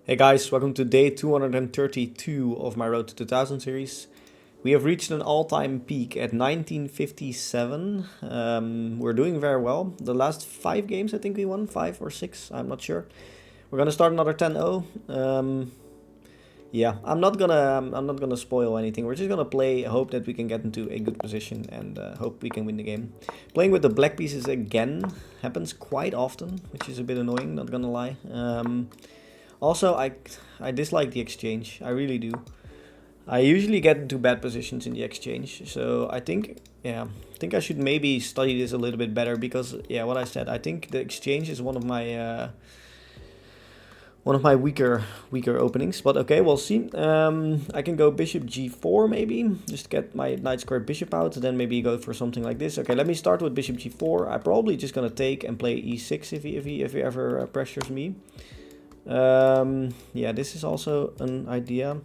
Hey guys, welcome to day 232 of my Road to 2000 series. We have reached an all-time peak at 1957. We're doing very well. The last 5 games I think we won, 5 or 6, I'm not sure. We're gonna start another 10-0. Yeah, I'm not gonna spoil anything. We're just gonna play, hope that we can get into a good position and hope we can win the game. Playing with the black pieces again happens quite often, which is a bit annoying, not gonna lie. Also, I dislike the exchange. I really do. I usually get into bad positions in the exchange, so I think I should maybe study this a little bit better because yeah, what I said, I think the exchange is one of my weaker openings. But okay, we'll see. I can go bishop g4 maybe, just get my knight square bishop out, then maybe go for something like this. Okay, let me start with bishop g4. I'm probably just gonna take and play e6 if he ever pressures me. Yeah, this is also an idea.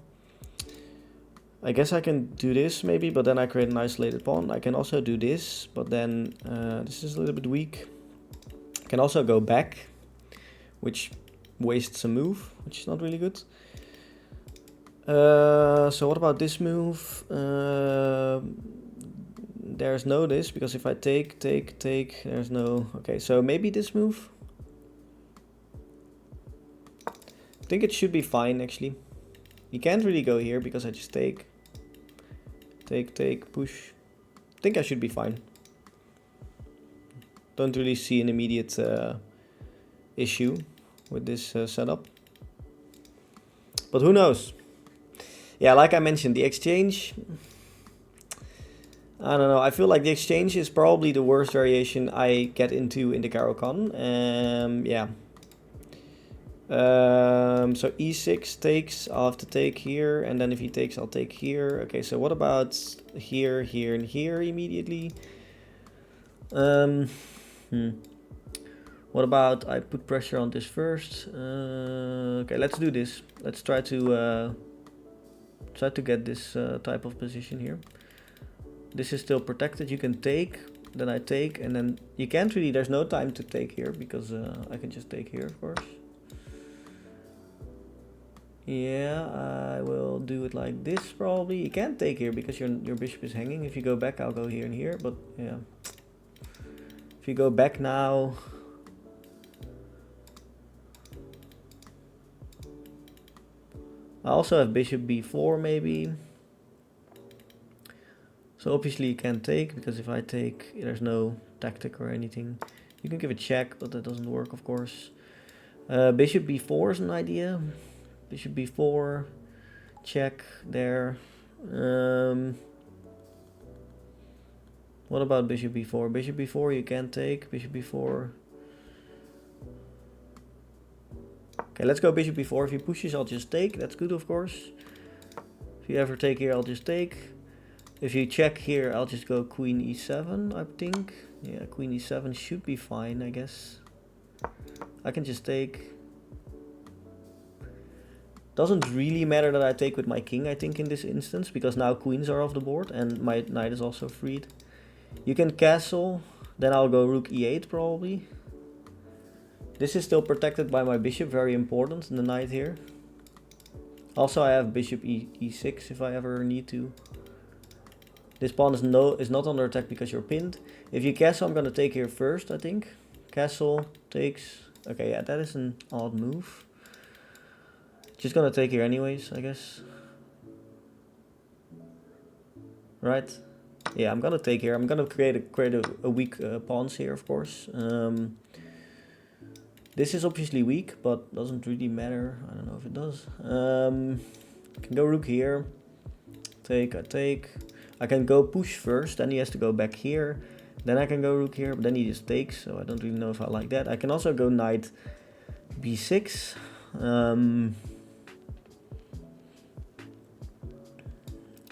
I guess I can do this maybe, but then I create an isolated pawn. I can also do this, but then this is a little bit weak. I can also go back, which wastes a move, which is not really good. So what about this move? There's no this, because if I take, there's no... Okay, so maybe this move? I think it should be fine, actually. You can't really go here, because I just take, push. I think I should be fine. Don't really see an immediate issue with this setup. But who knows? Yeah, like I mentioned, the exchange... I don't know, I feel like the exchange is probably the worst variation I get into in the Caro-Kann. Yeah. So e6 takes, I'll have to take here, and then if he takes, I'll take here. Okay, so what about here, here, and here immediately? What about I put pressure on this first? Okay, let's do this. Let's try to get this type of position here. This is still protected. You can take, then I take, and then you can't really. There's no time to take here because I can just take here, of course. Yeah, I will do it like this probably. You can't take here because your bishop is hanging. If you go back, I'll go here and here. But yeah, if you go back now, I also have bishop b4 maybe. So obviously you can't take, because if I take, there's no tactic or anything. You can give a check, but that doesn't work, of course. Bishop b4 is an idea. Bishop b4, check there. What about bishop b4? Bishop b4 you can't take. Bishop b4. Okay, let's go bishop b4. If he pushes, I'll just take. That's good, of course. If you ever take here, I'll just take. If you check here, I'll just go queen e7, I think. Yeah, queen e7 should be fine, I guess. I can just take. Doesn't really matter that I take with my king, I think, in this instance, because now queens are off the board and my knight is also freed. You can castle, then I'll go rook e8 probably. This is still protected by my bishop, very important, the knight here. Also, I have bishop e6 if I ever need to. This pawn is not under attack because you're pinned. If you castle, I'm gonna take here first, I think. Castle takes. Okay, yeah, that is an odd move. Just gonna take here anyways, I guess. Right? Yeah, I'm gonna take here. I'm gonna create a weak pawns here, of course. This is obviously weak, but doesn't really matter. I don't know if it does. I can go rook here. Take, I take. I can go push first, then he has to go back here. Then I can go rook here, but then he just takes, so I don't really know if I like that. I can also go knight b6.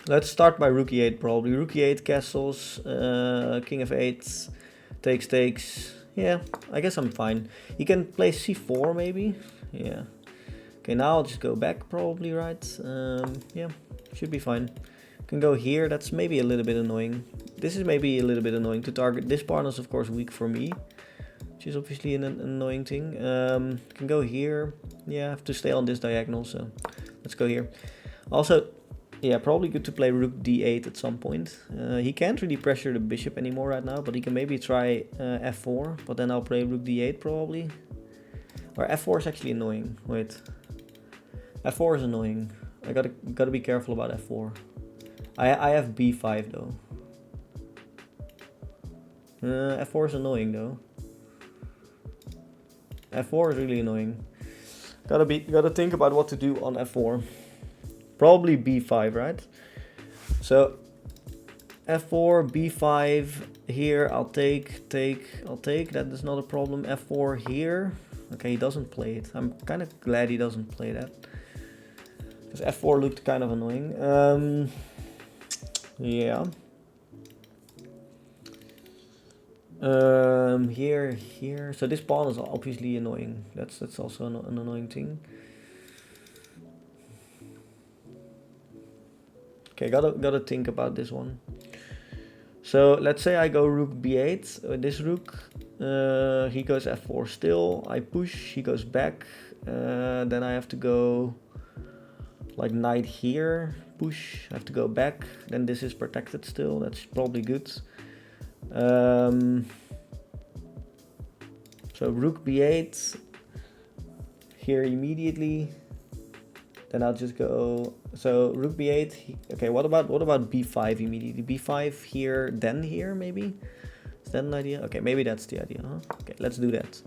Let's start by rook e8 probably. Rook e8 castles, king f8, takes. Yeah, I guess I'm fine. You can play c4 maybe. Yeah. Okay, now I'll just go back probably, right? Yeah, should be fine. Can go here. That's maybe a little bit annoying. This is maybe a little bit annoying to target. This pawn is of course weak for me. which is obviously an annoying thing. Can go here. Yeah, I have to stay on this diagonal, so let's go here. Also, yeah, probably good to play rook d8 at some point. He can't really pressure the bishop anymore right now, but he can maybe try f4, but then I'll play rook d8 probably. Or f4 is actually annoying. Wait, f4 is annoying. I gotta be careful about f4. I have b5 though. F4 is annoying though. F4 is really annoying. Gotta think about what to do on f4. Probably b5, right? So f4, b5 here. I'll take. That is not a problem. f4 here. Okay, he doesn't play it. I'm kind of glad he doesn't play that, because f4 looked kind of annoying. Yeah. Here. So this pawn is obviously annoying. That's also an annoying thing. Okay, gotta think about this one. So let's say I go rook b8 with this rook. He goes f4 still. I push. He goes back. Then I have to go like knight here. Push. I have to go back. Then this is protected still. That's probably good. So rook b8 here immediately. Then I'll just go. So rook b8. Okay, what about b5 immediately? b5 here, then here maybe. Is that an idea? Okay, maybe that's the idea. Huh? Okay, let's do that.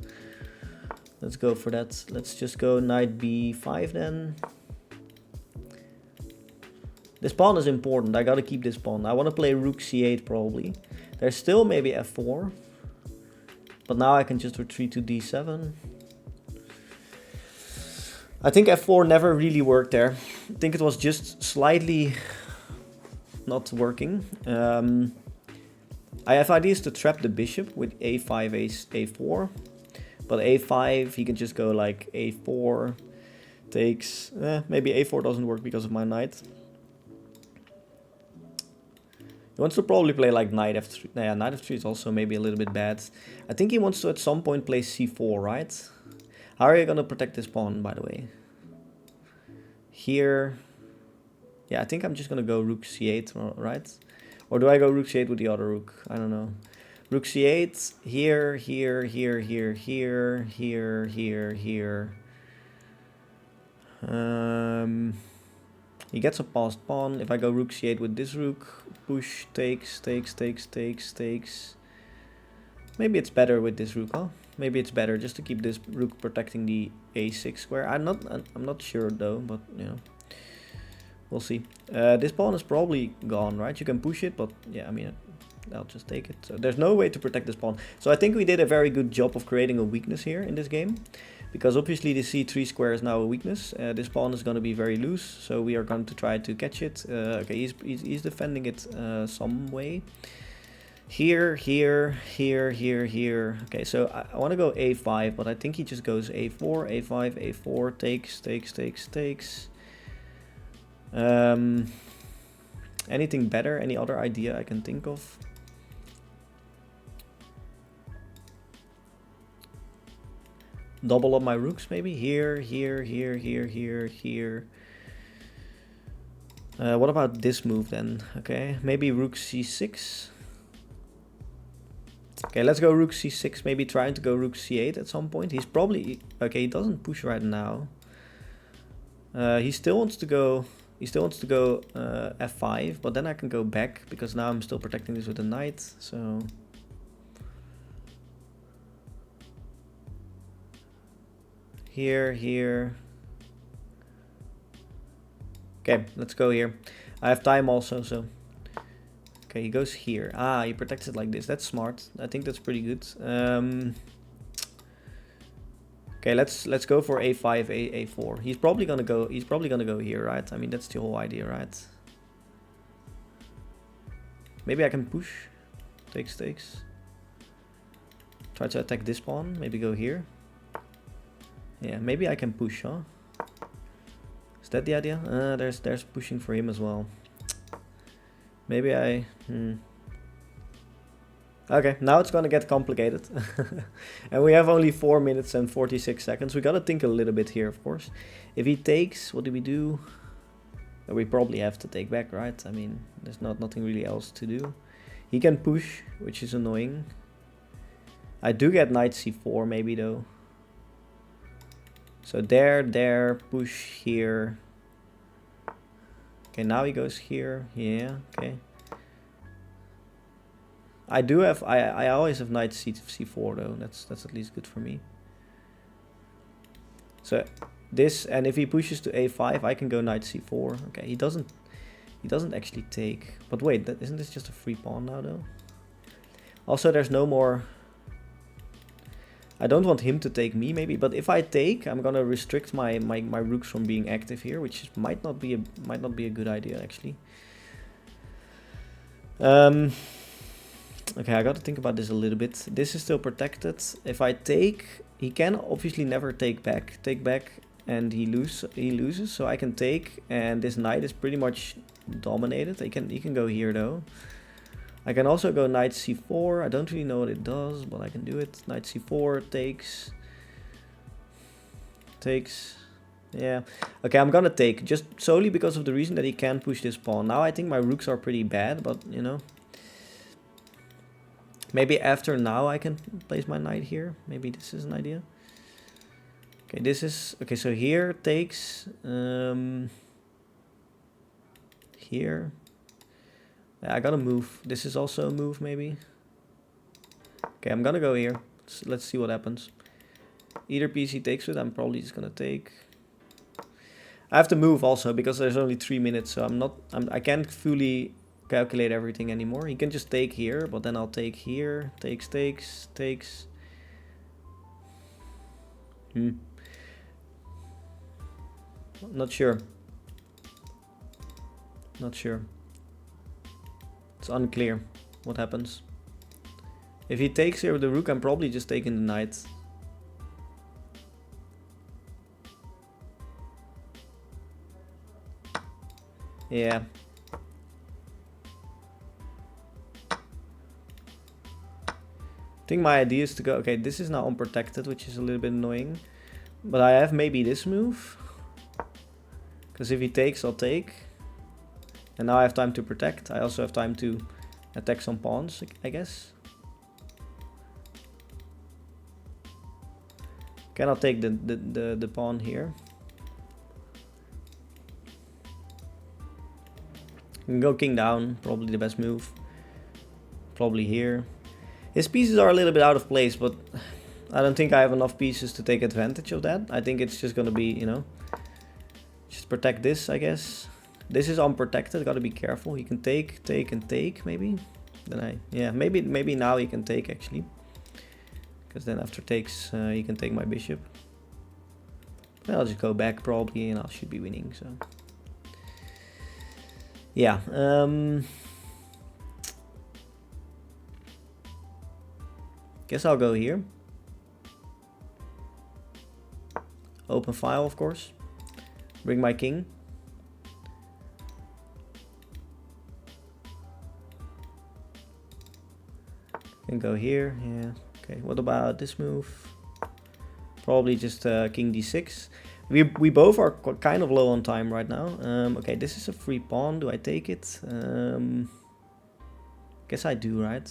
Let's go for that. Let's just go knight b5 then. This pawn is important. I gotta keep this pawn. I want to play rook c8 probably. There's still maybe f4. But now I can just retreat to d7. I think f4 never really worked there. I think it was just slightly not working. I have ideas to trap the bishop with a5, a4. But a5, he can just go like a4 takes. Maybe a4 doesn't work because of my knight. He wants to probably play like knight f3. Yeah, knight f3 is also maybe a little bit bad. I think he wants to at some point play c4, right? How are you gonna protect this pawn, by the way? Here. Yeah, I think I'm just gonna go rook c8, right? Or do I go rook c8 with the other rook? I don't know. Rook c8, here. He gets a passed pawn. If I go rook c8 with this rook, push, takes. Maybe it's better with this rook, huh? Maybe it's better just to keep this rook protecting the a6 square. I'm not sure though, but you know, we'll see. This pawn is probably gone, right? You can push it, but yeah, I mean, I'll just take it. So there's no way to protect this pawn. So I think we did a very good job of creating a weakness here in this game, because obviously the c3 square is now a weakness. This pawn is going to be very loose, so we are going to try to catch it. Okay, he's defending it some way. Here. Okay, so I want to go a5, but I think he just goes a4, a5, a4, takes. Anything better? Any other idea I can think of? Double up my rooks maybe? Here. What about this move then? Okay, maybe rook c6. Okay, let's go rook c6, maybe trying to go rook c8 at some point. He's probably... Okay, he doesn't push right now. He still wants to go f5, but then I can go back, because now I'm still protecting this with a knight, so... Here. Okay, let's go here. I have time also, so... Okay, he goes here. Ah, he protects it like this. That's smart. I think that's pretty good. Okay, let's go for a5, a4. He's probably gonna go here, right? I mean, that's the whole idea, right? Maybe I can push. Takes. Try to attack this pawn. Maybe go here. Yeah, maybe I can push, huh? Is that the idea? There's pushing for him as well. Maybe I... Okay, now it's gonna get complicated. And we have only 4 minutes and 46 seconds. We gotta think a little bit here, of course. If he takes, what do we do? We probably have to take back, right? I mean, there's nothing really else to do. He can push, which is annoying. I do get knight c4 maybe though. So there, push here. Okay, now he goes here. Yeah, okay. I do have, I always have knight c4 though. That's at least good for me. So this, and if he pushes to a5, I can go knight c4. Okay, he doesn't actually take. But wait, isn't this just a free pawn now though? Also, there's no more. I don't want him to take me maybe, but if I take, I'm gonna restrict my rooks from being active here, which might not be a good idea actually. Okay, I gotta think about this a little bit. This is still protected. If I take, he can obviously never take back, and he loses. So I can take, and this knight is pretty much dominated. He can go here though. I can also go knight c4. I don't really know what it does, but I can do it. Knight c4 takes. Yeah. Okay, I'm gonna take just solely because of the reason that he can push this pawn. Now I think my rooks are pretty bad, but you know. Maybe after now I can place my knight here. Maybe this is an idea. Okay, this is okay. So here takes. Here. Yeah, I gotta move. This is also a move, maybe. Okay, I'm gonna go here. Let's see what happens. Either piece he takes with, I'm probably just gonna take. I have to move also because there's only 3 minutes, so I can't fully calculate everything anymore. He can just take here, but then I'll take here. Takes. Not sure. It's unclear what happens. If he takes here with the rook, I'm probably just taking the knight. Yeah. I think my idea is to go... Okay, this is now unprotected, which is a little bit annoying. But I have maybe this move. Because if he takes, I'll take. And now I have time to protect. I also have time to attack some pawns, I guess. Cannot take the pawn here. You can go king down, probably the best move. Probably here. His pieces are a little bit out of place, but I don't think I have enough pieces to take advantage of that. I think it's just gonna be, you know, just protect this, I guess. This is unprotected, gotta be careful. He can take, and take, maybe. Then yeah, maybe now he can take, actually. Because then after takes, he can take my bishop. I'll just go back, probably, and I should be winning, so. Yeah, guess I'll go here. Open file, of course. Bring my king. Can go here, yeah. Okay, what about this move? Probably just king d6. We both are kind of low on time right now. Okay, this is a free pawn. Do I take it? Guess I do, right?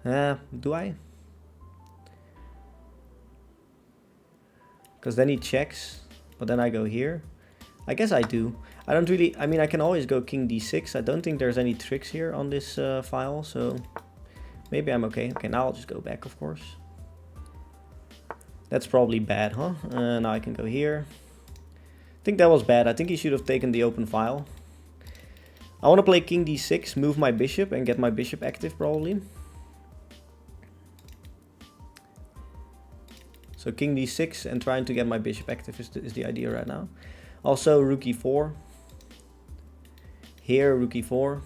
Do I? Because then he checks, but then I go here. I guess I do. I don't really, I mean, I can always go king d6. I don't think there's any tricks here on this file, so maybe I'm okay. Okay, now I'll just go back, of course. That's probably bad, huh? Now I can go here. I think that was bad. I think he should have taken the open file. I want to play king d6, move my bishop, and get my bishop active, probably. So king d6 and trying to get my bishop active is the idea right now. Also rook e4. Here, rook e4.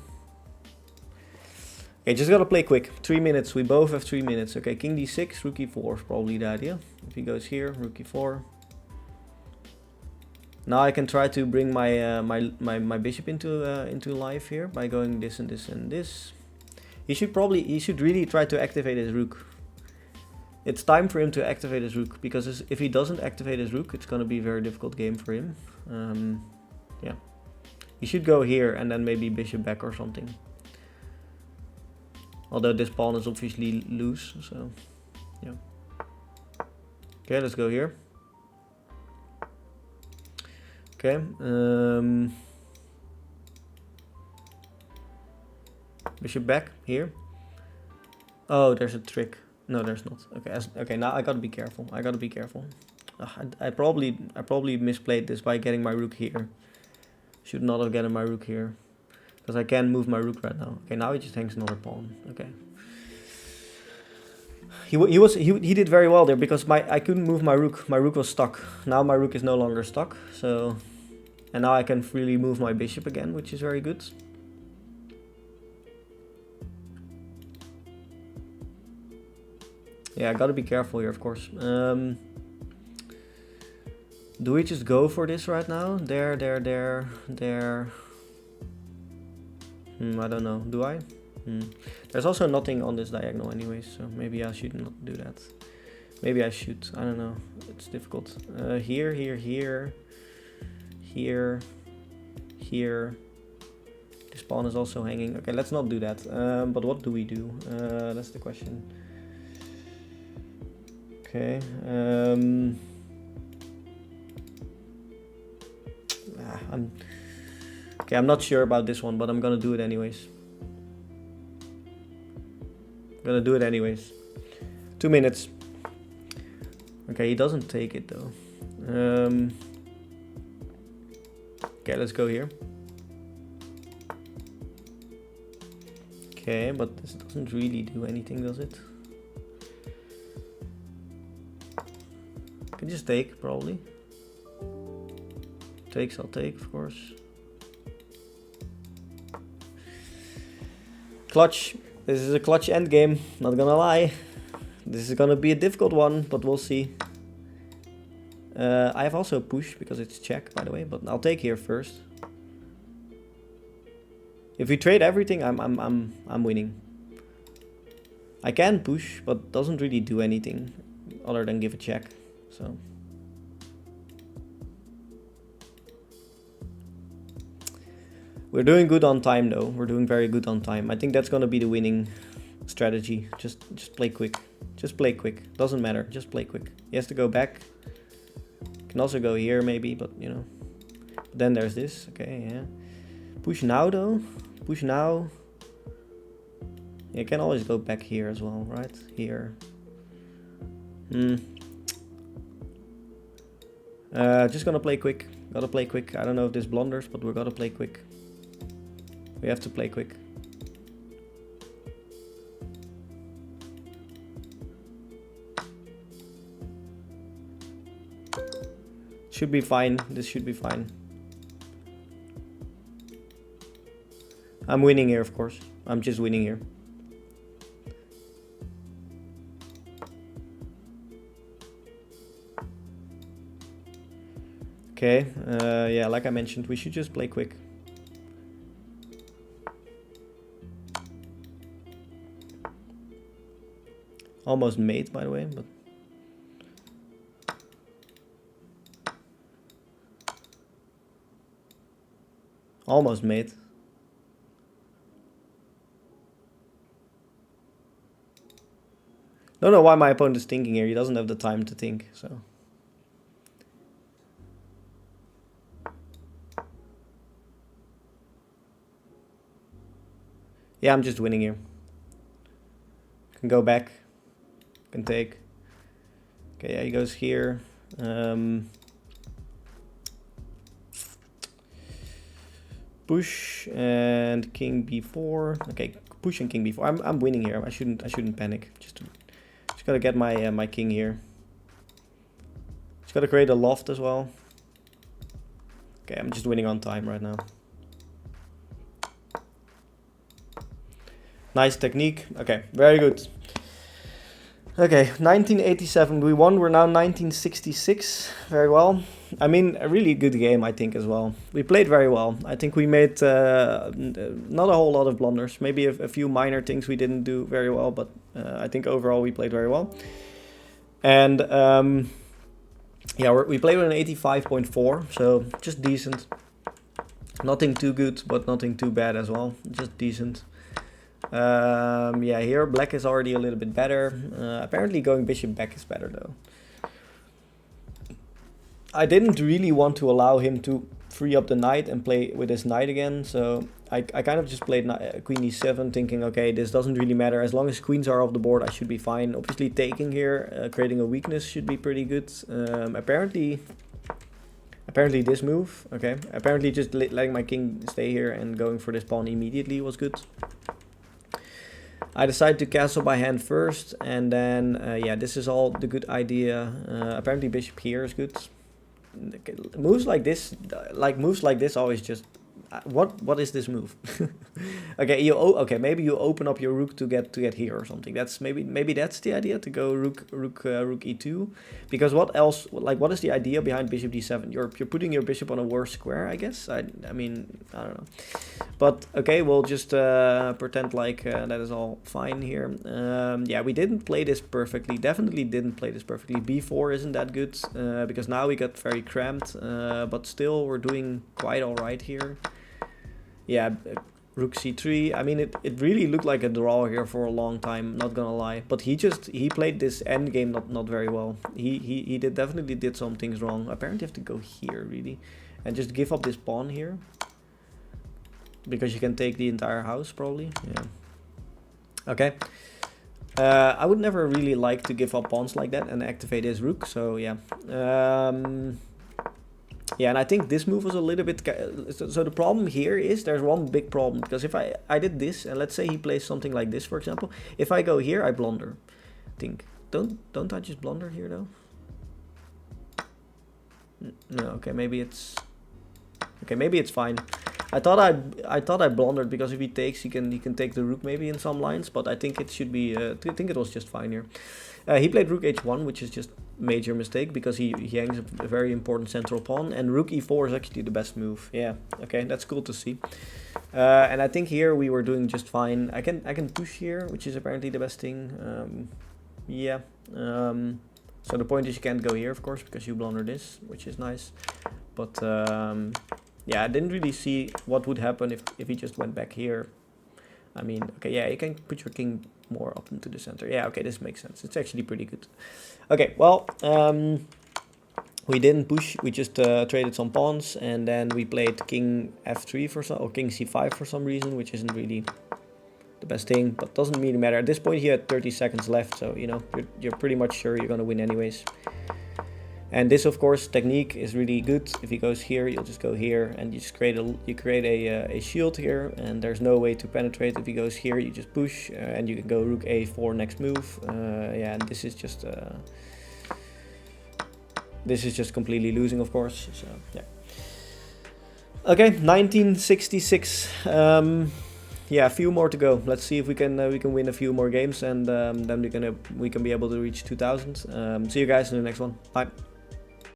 Okay, just gotta play quick. 3 minutes. We both have 3 minutes. Okay, king d6, rook e4 is probably the idea. If he goes here, rook e4. Now I can try to bring my my bishop into life here by going this and this and this. He should really try to activate his rook. It's time for him to activate his rook, because if he doesn't activate his rook, it's gonna be a very difficult game for him. Yeah. He should go here and then maybe bishop back or something. Although this pawn is obviously loose, so yeah. Okay, let's go here. Okay. Bishop back here. Oh, there's a trick. No, there's not. Okay, okay. Now I gotta be careful. I probably misplayed this by getting my rook here. Should not have gotten my rook here, because I can't move my rook right now. Okay, now he just hangs another pawn. Okay. He did very well there, because I couldn't move my rook. My rook was stuck. Now my rook is no longer stuck. So, and now I can freely move my bishop again, which is very good. Yeah, I gotta be careful here, of course. Do we just go for this right now? There. I don't know. Do I? There's also nothing on this diagonal anyways, so maybe I should not do that. Maybe I should. I don't know. It's difficult. Here. This pawn is also hanging. Okay, let's not do that. But what do we do? That's the question. Okay. I'm not sure about this one, but I'm gonna do it anyways. 2 minutes. Okay, he doesn't take it though. Okay, let's go here. Okay, but this doesn't really do anything, does it? Can just take, probably. Takes, I'll take, of course. Clutch. This is a clutch endgame, not gonna lie. This is gonna be a difficult one, but we'll see. I have also push, because it's check, by the way, but I'll take here first. If we trade everything, I'm winning. I can push, but doesn't really do anything other than give a check. So we're doing good on time though. We're doing very good on time. I think that's gonna be the winning strategy. Just play quick. Just play quick. Doesn't matter. Just play quick. He has to go back. Can also go here maybe, but you know. Then there's this. Okay, yeah. Push now though. Push now. You can always go back here as well, right? Here. Just gonna play quick. Gotta play quick. I don't know if this blunders, but we're gonna play quick. We have to play quick. Should be fine. This should be fine. I'm winning here, of course. I'm just winning here. Okay, yeah, like I mentioned, we should just play quick. Almost mate, by the way, but almost mate. Don't know why my opponent is thinking here. He doesn't have the time to think, so. Yeah, I'm just winning here. Can go back. Can take. Okay, yeah, he goes here. Push and king b4. Okay, push and king b4. I'm winning here. I shouldn't panic. Just gotta get my my king here. Just gotta create a loft as well. Okay, I'm just winning on time right now. Nice technique. Okay, very good. Okay, 1987 we won. We're now 1966. Very well. I mean, a really good game, I think, as well. We played very well. I think we made not a whole lot of blunders. Maybe a few minor things we didn't do very well, but I think overall we played very well. And yeah, we played with an 85.4, so just decent. Nothing too good, but nothing too bad as well. Just decent. Yeah, here black is already a little bit better. Apparently going bishop back is better though. I didn't really want to allow him to free up the knight and play with his knight again, so I kind of just played queen e7, thinking, okay, this doesn't really matter. As long as queens are off the board, I should be fine. Obviously taking here, creating a weakness should be pretty good. Apparently this move, okay, apparently just letting my king stay here and going for this pawn immediately was good. I decided to castle by hand first, and then, yeah, this is all the good idea. Apparently bishop here is good. Moves like this always just what is this move? Okay, okay, maybe you open up your rook to get here or something. That's maybe that's the idea, to go rook e2, because what else, like, what is the idea behind bishop d7? You're putting your bishop on a worse square, I guess. I mean, I don't know, but okay, we'll just pretend like that is all fine here. Yeah, we didn't play this perfectly, definitely didn't play this perfectly. b4 isn't that good, because now we got very cramped, but still we're doing quite all right here. Yeah, rook c3. I mean, it really looked like a draw here for a long time, not gonna lie. But he played this endgame not very well. He definitely did some things wrong. Apparently you have to go here, really. And just give up this pawn here. Because you can take the entire house, probably. Yeah. Okay. I would never really like to give up pawns like that and activate his rook, so yeah. Yeah, and I think this move was a little bit... So the problem here is, there's one big problem. Because if I did this, and let's say he plays something like this, for example. If I go here, I blunder. I think... Don't I just blunder here, though? No, okay, maybe it's... Okay, maybe it's fine. I thought I blundered, because if he takes, he can take the rook maybe in some lines. But I think it should be... I think it was just fine here. He played rook h1, which is just major mistake, because he hangs a very important central pawn, and rook e4 is actually the best move. Yeah, okay, that's cool to see. And I think here we were doing just fine. I can push here, which is apparently the best thing. Yeah. So the point is you can't go here, of course, because you blunder this, which is nice. But yeah, I didn't really see what would happen if he just went back here. I mean, okay, yeah, you can put your king more up into the center. Yeah, okay, this makes sense. It's actually pretty good. Okay, well, we didn't push. We just traded some pawns, and then we played king f3 for some, or king c5 for some reason, which isn't really the best thing, but doesn't really matter. At this point, he had 30 seconds left, so you know you're pretty much sure you're gonna win anyways. And this, of course, technique is really good. If he goes here, you'll just go here, and you just create a shield here, and there's no way to penetrate. If he goes here, you just push, and you can go rook a4 next move. Yeah, and this is just completely losing, of course. So yeah. Okay, 1966. Yeah, a few more to go. Let's see if we can win a few more games, and then we can be able to reach 2000. See you guys in the next one. Bye.